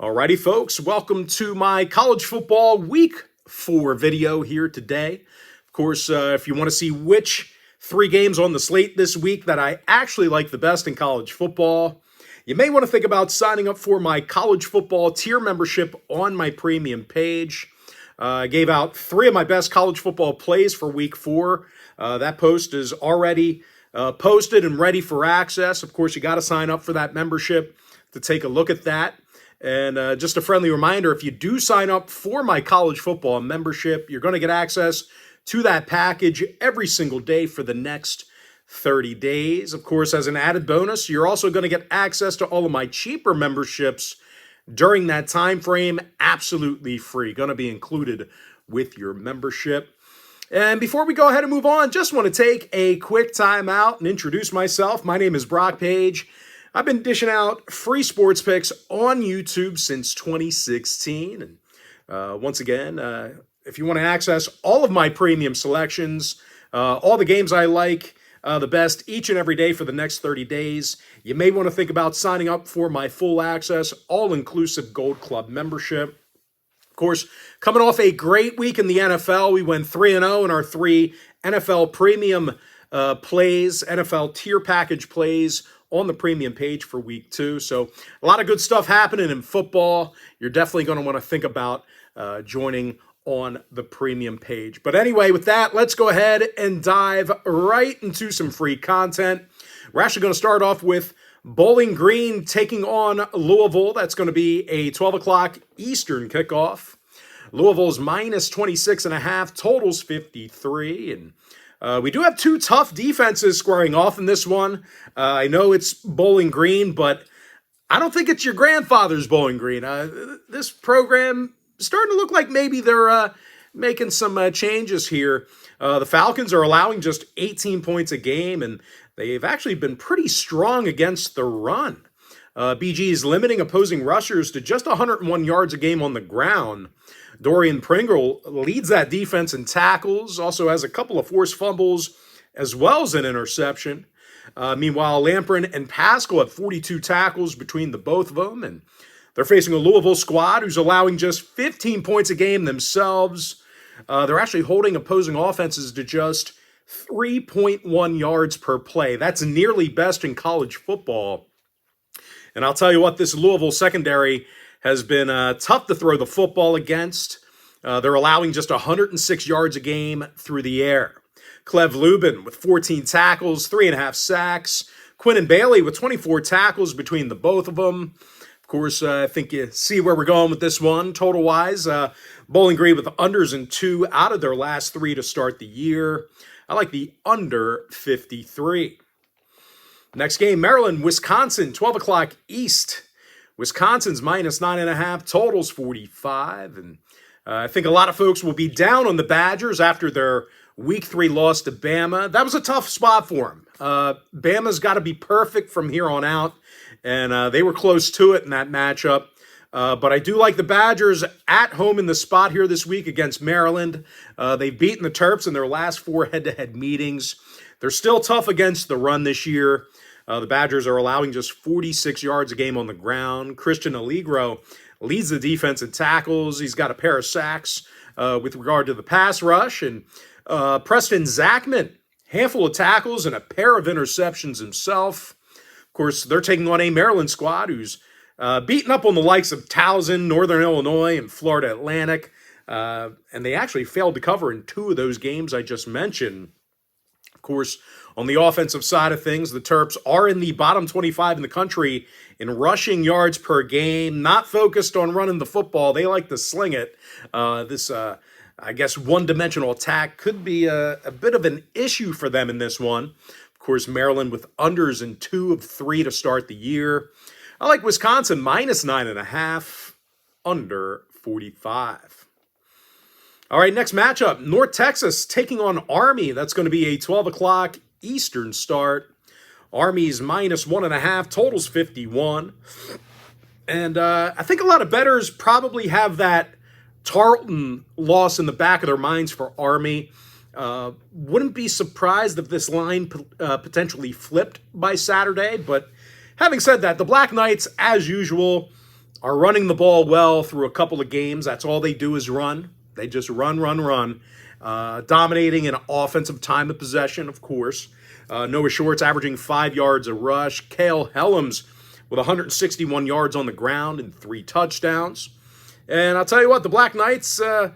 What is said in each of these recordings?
Alrighty, folks, welcome to my college football week 4 video here today. Of course, if you want to see which 3 games on the slate this week that I actually like the best in college football, you may want to think about signing up for my college football tier membership on my premium page. I gave out 3 of my best college football plays for week 4. That post is already posted and ready for access. Of course, you got to sign up for that membership to take a look at that. And just a friendly reminder, if you do sign up for my college football membership, you're going to get access to that package every single day for the next 30 days. Of course, as an added bonus, you're also going to get access to all of my cheaper memberships during that time frame, absolutely free, going to be included with your membership. And before we go ahead and move on, just want to take a quick time out and introduce myself. My name is Brock Page. I've been dishing out free sports picks on YouTube since 2016. And once again, if you want to access all of my premium selections, all the games I like the best each and every day for the next 30 days, you may want to think about signing up for my full access, all-inclusive Gold Club membership. Of course, coming off a great week in the NFL, we went 3-0 in our 3 NFL premium plays, NFL tier package plays on the premium page for week 2. So a lot of good stuff happening in football. You're definitely going to want to think about joining on the premium page. But anyway, with that, let's go ahead and dive right into some free content. We're actually going to start off with Bowling Green taking on Louisville. That's going to be a 12 o'clock Eastern kickoff. Louisville's minus 26.5, totals 53. And we do have 2 tough defenses squaring off in this one. I know it's Bowling Green, but I don't think it's your grandfather's Bowling Green. This program is starting to look like maybe they're making some changes here. The Falcons are allowing just 18 points a game, and they've actually been pretty strong against the run. BG is limiting opposing rushers to just 101 yards a game on the ground. Dorian Pringle leads that defense in tackles, also has a couple of forced fumbles, as well as an interception. Meanwhile, Lamprin and Pascal have 42 tackles between the both of them, and they're facing a Louisville squad who's allowing just 15 points a game themselves. They're actually holding opposing offenses to just 3.1 yards per play. That's nearly best in college football. And I'll tell you what, this Louisville secondary has been tough to throw the football against. They're allowing just 106 yards a game through the air. Clev Lubin with 14 tackles, 3.5 sacks. Quinton Bailey with 24 tackles between the both of them. Of course, I think you see where we're going with this one. Total-wise, Bowling Green with unders in 2 out of their last 3 to start the year. I like the under 53. Next game, Maryland, Wisconsin, 12 o'clock East. Wisconsin's minus 9.5, totals 45. And I think a lot of folks will be down on the Badgers after their week 3 loss to Bama. That was a tough spot for them. Bama's got to be perfect from here on out, and they were close to it in that matchup. But I do like the Badgers at home in the spot here this week against Maryland. They've beaten the Terps in their last 4 head-to-head meetings. They're still tough against the run this year. The Badgers are allowing just 46 yards a game on the ground. Christian Allegro leads the defense in tackles. He's got a pair of sacks with regard to the pass rush. And Preston Zachman, handful of tackles and a pair of interceptions himself. Of course, they're taking on a Maryland squad who's beaten up on the likes of Towson, Northern Illinois, and Florida Atlantic. And they actually failed to cover in 2 of those games I just mentioned. Of course, on the offensive side of things, the Terps are in the bottom 25 in the country in rushing yards per game, not focused on running the football. They like to sling it. I guess, one-dimensional attack could be a bit of an issue for them in this one. Of course, Maryland with unders in 2 of 3 to start the year. I like Wisconsin minus 9.5, under 45. All right, next matchup, North Texas taking on Army. That's going to be a 12 o'clock Eastern start. Army's minus 1.5, totals 51. And I think a lot of bettors probably have that Tarleton loss in the back of their minds for Army. Wouldn't be surprised if this line potentially flipped by Saturday. But having said that, the Black Knights, as usual, are running the ball well through a couple of games. That's all they do is run. They just run, run, run. Dominating in offensive time of possession, of course. Noah Short's averaging 5 yards a rush. Cale Helms with 161 yards on the ground and 3 touchdowns. And I'll tell you what, the Black Knights have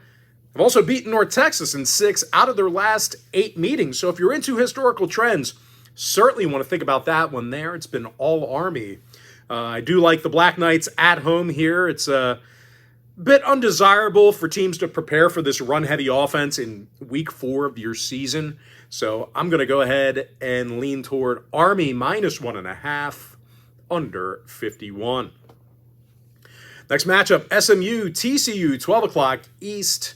also beaten North Texas in 6 out of their last 8 meetings. So if you're into historical trends, certainly want to think about that one there. It's been all Army. I do like the Black Knights at home here. It's a bit undesirable for teams to prepare for this run-heavy offense in week 4 of your season. So I'm going to go ahead and lean toward Army -1.5, under 51. Next matchup, SMU, TCU, 12 o'clock East.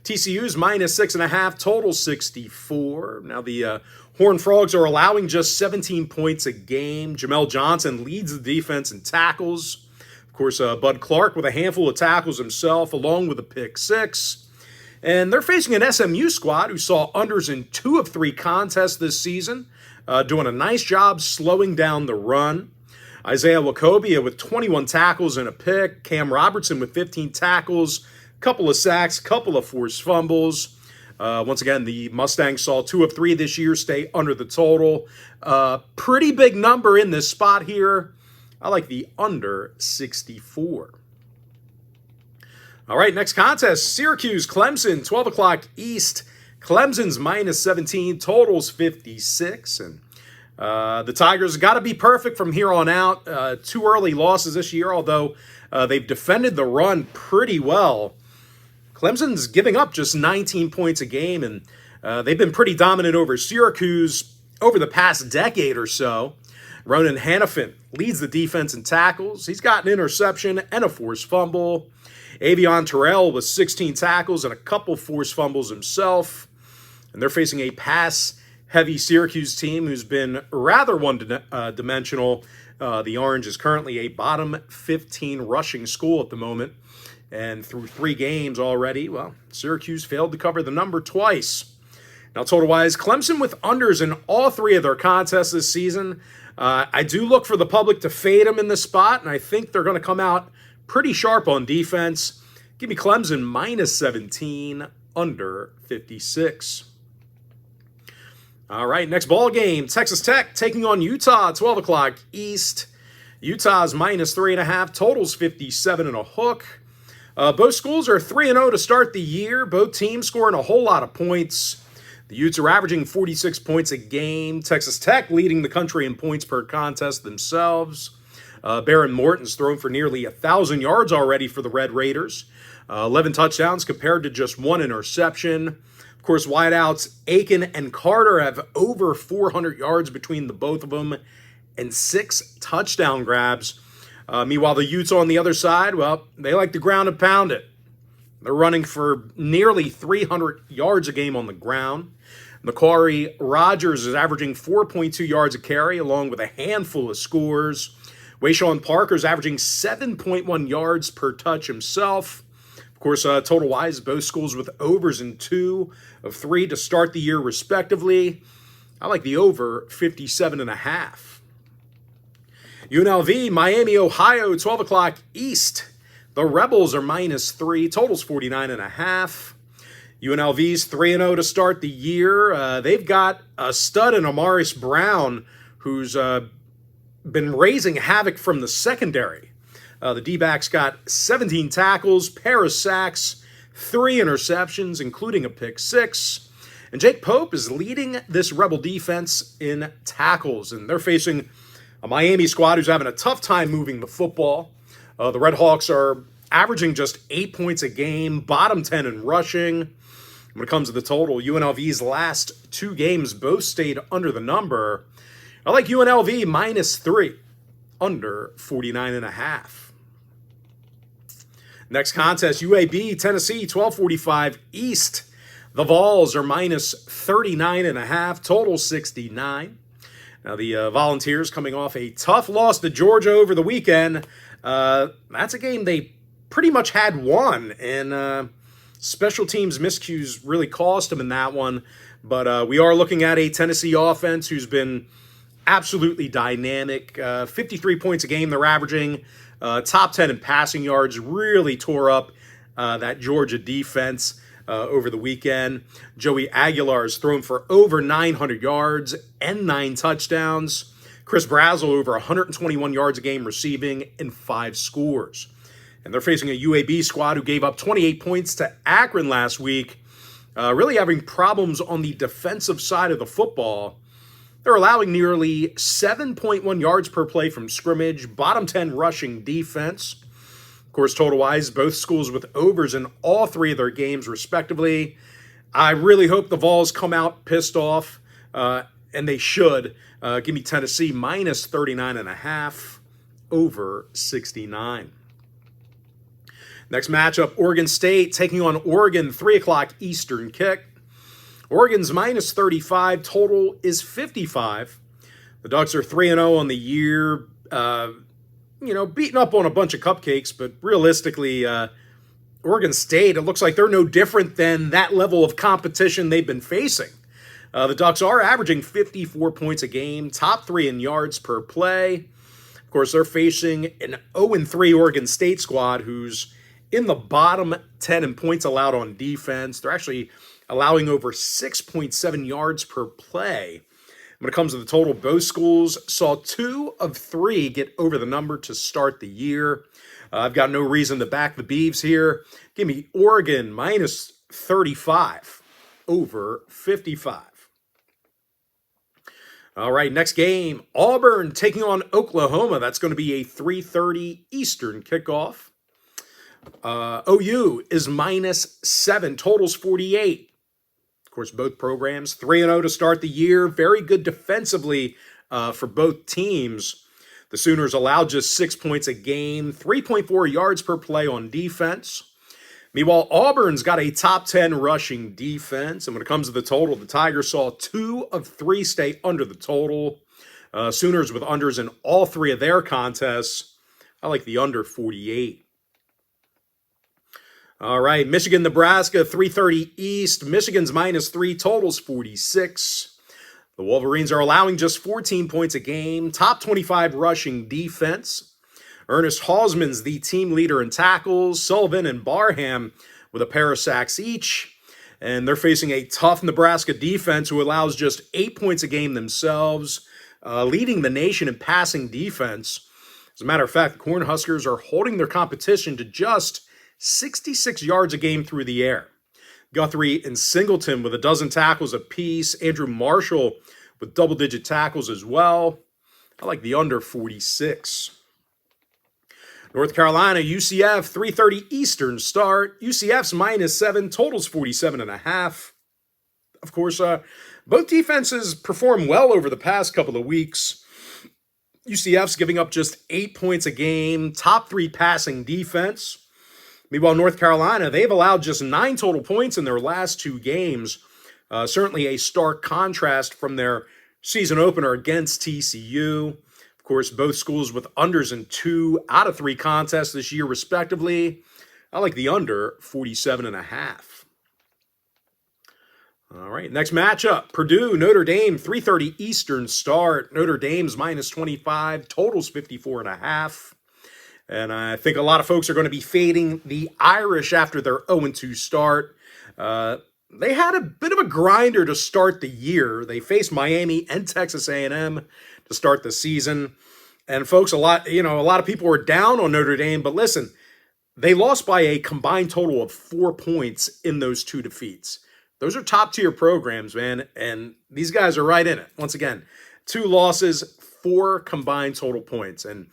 TCU's -6.5, total 64. Now the Horned Frogs are allowing just 17 points a game. Jamel Johnson leads the defense in tackles. Of course, Bud Clark with a handful of tackles himself, along with a pick 6. And they're facing an SMU squad who saw unders in 2 of 3 contests this season, doing a nice job slowing down the run. Isaiah Wacobia with 21 tackles and a pick. Cam Robertson with 15 tackles, couple of sacks, couple of forced fumbles. Once again, the Mustangs saw 2 of 3 this year stay under the total. Pretty big number in this spot here. I like the under 64. All right, next contest, Syracuse, Clemson, 12 o'clock East. Clemson's -17, totals 56. And the Tigers got to be perfect from here on out. 2 early losses this year, although they've defended the run pretty well. Clemson's giving up just 19 points a game, and they've been pretty dominant over Syracuse over the past decade or so. Ronan Hannafin leads the defense in tackles. He's got an interception and a forced fumble. Avion Terrell with 16 tackles and a couple forced fumbles himself. And they're facing a pass-heavy Syracuse team who's been rather one-dimensional. The Orange is currently a bottom 15 rushing school at the moment. And through 3 games already, well, Syracuse failed to cover the number twice. Now, total-wise, Clemson with unders in all 3 of their contests this season. I do look for the public to fade them in this spot, and I think they're going to come out pretty sharp on defense. Give me Clemson -17, under 56. All right, next ball game, Texas Tech taking on Utah, 12 o'clock East. Utah's -3.5, totals 57 and a hook. Both schools are 3-0 to start the year. Both teams scoring a whole lot of points. The Utes are averaging 46 points a game. Texas Tech leading the country in points per contest themselves. Baron Morton's thrown for nearly 1,000 yards already for the Red Raiders. 11 touchdowns compared to just 1 interception. Of course, wideouts Aiken and Carter have over 400 yards between the both of them and 6 touchdown grabs. Meanwhile, the Utes on the other side, well, they like to ground and pound it. They're running for nearly 300 yards a game on the ground. Macari Rogers is averaging 4.2 yards a carry, along with a handful of scores. Wayshawn Parker's averaging 7.1 yards per touch himself. Of course, total-wise, both schools with overs in 2 of 3 to start the year, respectively. I like the over 57.5. UNLV, Miami, Ohio, 12 o'clock East. The Rebels are -3, totals 49.5. UNLV's 3-0 to start the year. They've got a stud in Amaris Brown, who's been raising havoc from the secondary. The D-backs got 17 tackles, pair of sacks, 3 interceptions, including a pick 6. And Jake Pope is leading this Rebel defense in tackles, and they're facing a Miami squad who's having a tough time moving the football. The Red Hawks are averaging just 8 points a game, bottom 10 in rushing. When it comes to the total, UNLV's last 2 games both stayed under the number. I like UNLV -3, under 49.5. Next contest, UAB, Tennessee, 12:45 East. The Vols are -39.5, total 69. Now, the Volunteers coming off a tough loss to Georgia over the weekend. That's a game they pretty much had won, and special teams miscues really cost them in that one. But we are looking at a Tennessee offense who's been absolutely dynamic. 53 points a game they're averaging. Top 10 in passing yards, really tore up that Georgia defense over the weekend. Joey Aguilar has thrown for over 900 yards and 9 touchdowns. Chris Brazzell over 121 yards a game receiving and 5 scores. And they're facing a UAB squad who gave up 28 points to Akron last week, really having problems on the defensive side of the football. They're allowing nearly 7.1 yards per play from scrimmage, bottom 10 rushing defense. Of course, total-wise, both schools with overs in all 3 of their games, respectively. I really hope the Vols come out pissed off, and they should. Give me Tennessee minus 39.5, over 69. Next matchup, Oregon State taking on Oregon, 3 o'clock Eastern kick. Oregon's minus 35, total is 55. The Ducks are 3-0 on the year, beating up on a bunch of cupcakes, but realistically, Oregon State, it looks like they're no different than that level of competition they've been facing. The Ducks are averaging 54 points a game, top 3 in yards per play. Of course, they're facing an 0-3 Oregon State squad who's in the bottom 10 in points allowed on defense. They're actually allowing over 6.7 yards per play. When it comes to the total, both schools saw 2 of 3 get over the number to start the year. I've got no reason to back the Beavs here. Give me Oregon minus 35, over 55. All right, next game, Auburn taking on Oklahoma. That's going to be a 3:30 Eastern kickoff. OU is minus 7, totals 48. Of course, both programs 3-0 to start the year. Very good defensively for both teams. The Sooners allowed just 6 points a game, 3.4 yards per play on defense. Meanwhile, Auburn's got a top 10 rushing defense. And when it comes to the total, the Tigers saw 2 of 3 stay under the total. Sooners with unders in all 3 of their contests. I like the under 48. All right, Michigan, Nebraska, 3:30 East. Michigan's minus 3, totals 46. The Wolverines are allowing just 14 points a game, top 25 rushing defense. Ernest Hausman's the team leader in tackles. Sullivan and Barham with a pair of sacks each. And they're facing a tough Nebraska defense who allows just 8 points a game themselves, leading the nation in passing defense. As a matter of fact, the Cornhuskers are holding their competition to just 66 yards a game through the air. Guthrie and Singleton with a dozen tackles apiece. Andrew Marshall with double-digit tackles as well. I like the under 46. North Carolina, UCF, 3:30 Eastern start. UCF's minus 7, totals 47.5. Of course, both defenses perform well over the past couple of weeks. UCF's giving up just 8 points a game, top 3 passing defense. Meanwhile, North Carolina, they've allowed just 9 total points in their last 2 games. Certainly a stark contrast from their season opener against TCU. Of course, both schools with unders in 2 out of 3 contests this year, respectively. I like the under 47.5. All right, next matchup, Purdue, Notre Dame, 3:30 Eastern start. Notre Dame's minus 25, totals 54.5. And I think a lot of folks are going to be fading the Irish after their 0-2 start. They had a bit of a grinder to start the year. They faced Miami and Texas A&M to start the season. And folks, a lot of people were down on Notre Dame, but listen, they lost by a combined total of 4 points in those 2 defeats. Those are top-tier programs, man, and these guys are right in it. Once again, 2 losses, 4 combined total points. And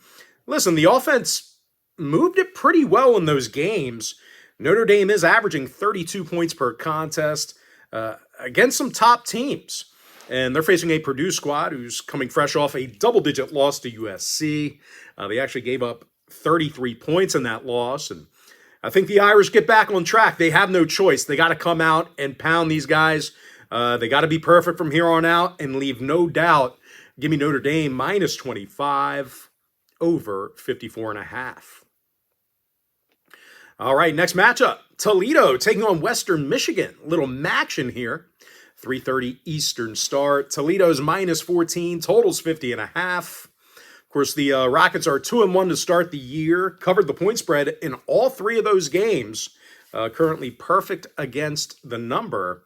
listen, the offense moved it pretty well in those games. Notre Dame is averaging 32 points per contest against some top teams. And they're facing a Purdue squad who's coming fresh off a double-digit loss to USC. They actually gave up 33 points in that loss. And I think the Irish get back on track. They have no choice. They got to come out and pound these guys. They got to be perfect from here on out and leave no doubt. Give me Notre Dame minus 25, over 54.5. All right, next matchup, Toledo taking on Western Michigan. A little action here. 3:30 Eastern start. Toledo's minus 14, totals 50.5. Of course, the Rockets are 2-1 to start the year, covered the point spread in all three of those games, currently perfect against the number.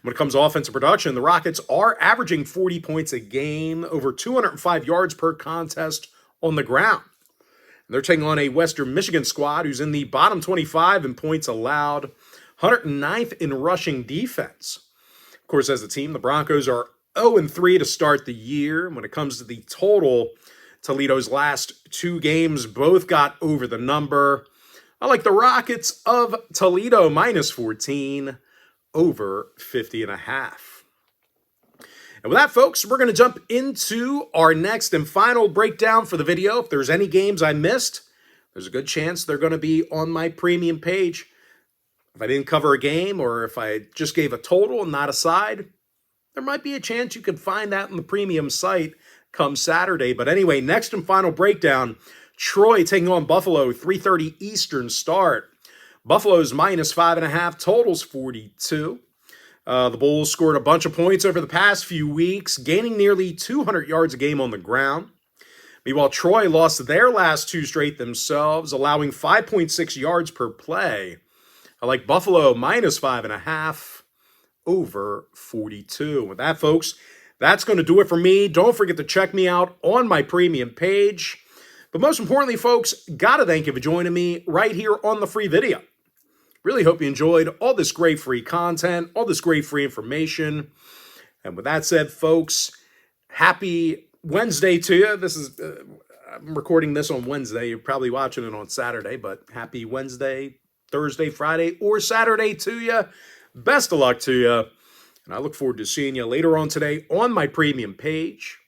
When it comes to offensive production, the Rockets are averaging 40 points a game, over 205 yards per contest on the ground. And they're taking on a Western Michigan squad who's in the bottom 25 in points allowed, 109th in rushing defense. Of course, as a team, the Broncos are 0-3 to start the year. When it comes to the total, Toledo's last two games both got over the number. I like the Rockets of Toledo minus 14, over 50.5. And with that, folks, we're going to jump into our next and final breakdown for the video. If there's any games I missed, there's a good chance they're going to be on my premium page. If I didn't cover a game or if I just gave a total and not a side, there might be a chance you can find that on the premium site come Saturday. But anyway, next and final breakdown, Troy taking on Buffalo, 3:30 Eastern start. Buffalo's minus 5.5, totals 42. The Bulls scored a bunch of points over the past few weeks, gaining nearly 200 yards a game on the ground. Meanwhile, Troy lost their last two straight themselves, allowing 5.6 yards per play. I like Buffalo minus 5.5, over 42. With that, folks, that's going to do it for me. Don't forget to check me out on my premium page. But most importantly, folks, gotta thank you for joining me right here on the free video. Really hope you enjoyed all this great free content, all this great free information. And with that said, folks, happy Wednesday to you. This is I'm recording this on Wednesday. You're probably watching it on Saturday, but happy Wednesday, Thursday, Friday, or Saturday to you. Best of luck to you. And I look forward to seeing you later on today on my premium page.